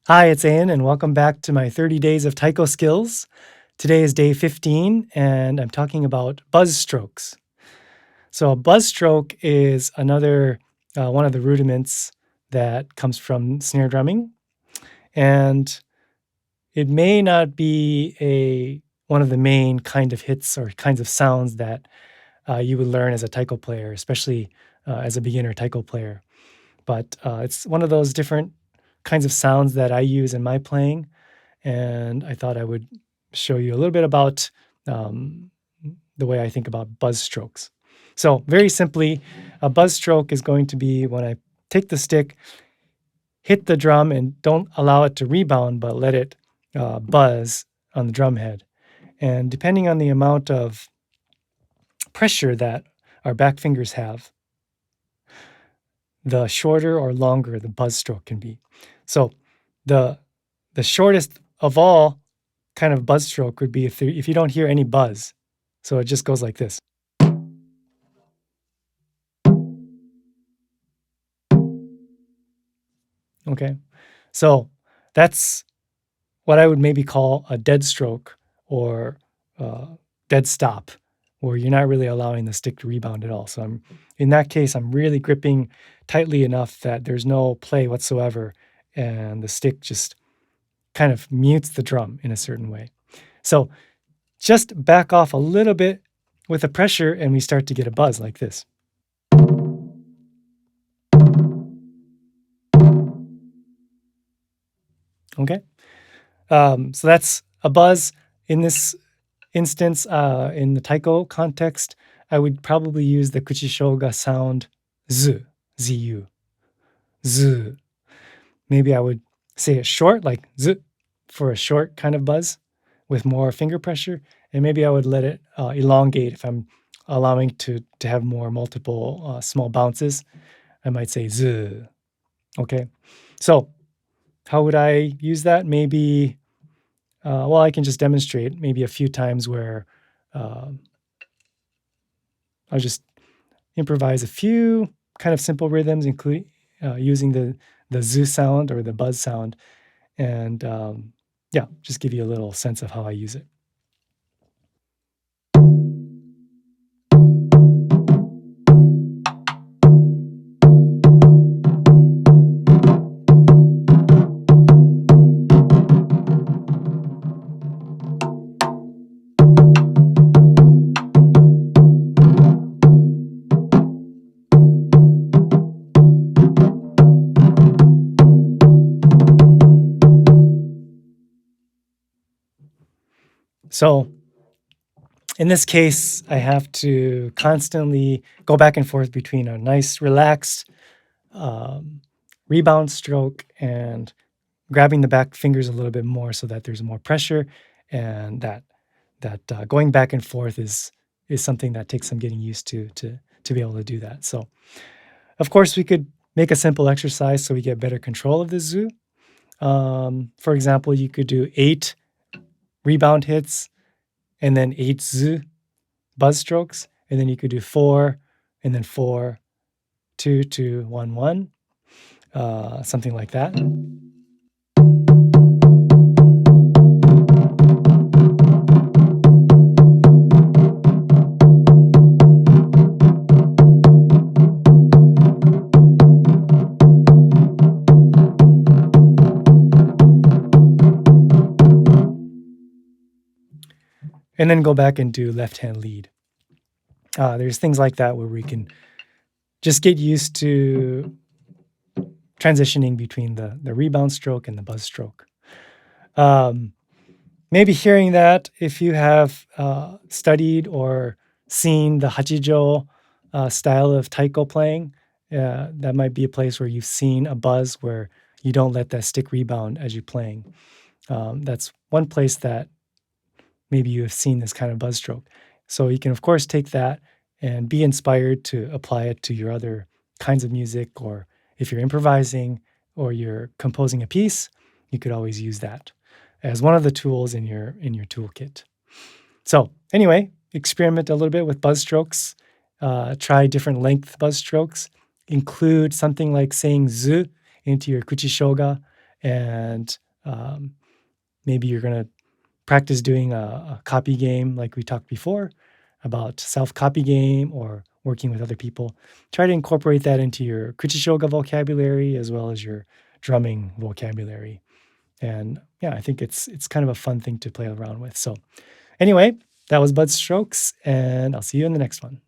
Hi, it's Ian, and welcome back to my 30 Days of Taiko Skills. Today is day 15, and I'm talking about buzz strokes. So, a buzz stroke is another one of the rudiments that comes from snare drumming, and it may not be one of the main kind of hits or kinds of sounds that you would learn as a taiko player, especially as a beginner taiko player. But it's one of those different kinds of sounds that I use in my playing, and I thought I would show you a little bit about um, the way I think about buzz strokes. So, very simply, a buzz stroke is going to be when I take the stick, hit the drum, and don't allow it to rebound, but let it buzz on the drum head. And depending on the amount of pressure that our back fingers have, the shorter or longer the buzz stroke can be. So, the the shortest of all kind of buzz stroke would be if you don't hear any buzz. So it just goes like this. Okay. So that's what I would maybe call a dead stroke or uh, dead stop, where you're not really allowing the stick to rebound at all. So in that case, I'm really gripping tightly enough that there's no play whatsoever, and the stick just kind of mutes the drum in a certain way. So just back off a little bit with the pressure, and we start to get a buzz like this. Okay. So that's a buzz. In this instance, in the taiko context, I would probably use the kuchishoga sound z, zu, z. Maybe I would say it short, like z, for a short kind of buzz with more finger pressure. And maybe I would let it elongate if I'm allowing to have more multiple small bounces. I might say z. Okay. So how would I use that? Maybe well, I can just demonstrate maybe a few times where um, I'll just improvise a few kind of simple rhythms, including using the zoo sound or the buzz sound, and yeah, just give you a little sense of how I use it. So in this case, I have to constantly go back and forth between a nice, relaxed um, rebound stroke and grabbing the back fingers a little bit more so that there's more pressure, and that going back and forth is something that takes some getting used to be able to do that. So, of course, we could make a simple exercise so we get better control of the zoo. For example, you could do 8 rebound hits and then 8 zoo buzz strokes, and then you could do 4 and then 4, 2, 2, 1, 1, something like that. And then go back and do left hand lead. There's things like that where we can just get used to transitioning between the rebound stroke and the buzz stroke. Um, Maybe hearing that if you have studied or seen the Hachijo style of taiko playing, that might be a place where you've seen a buzz where you don't let that stick rebound as you're playing. That's one place that maybe you have seen this kind of buzz stroke. So you can, of course, take that and be inspired to apply it to your other kinds of music, or if you're improvising or you're composing a piece, you could always use that as one of the tools in your toolkit. So anyway, experiment a little bit with buzz strokes. Try different length buzz strokes. Include something like saying zu into your kuchishoga, and maybe you're going to practice doing a copy game like we talked before about self-copy game or working with other people. Try to incorporate that into your Kuchishoga vocabulary as well as your drumming vocabulary. And yeah, I think it's kind of a fun thing to play around with. So anyway, that was Bud Strokes, and I'll see you in the next one.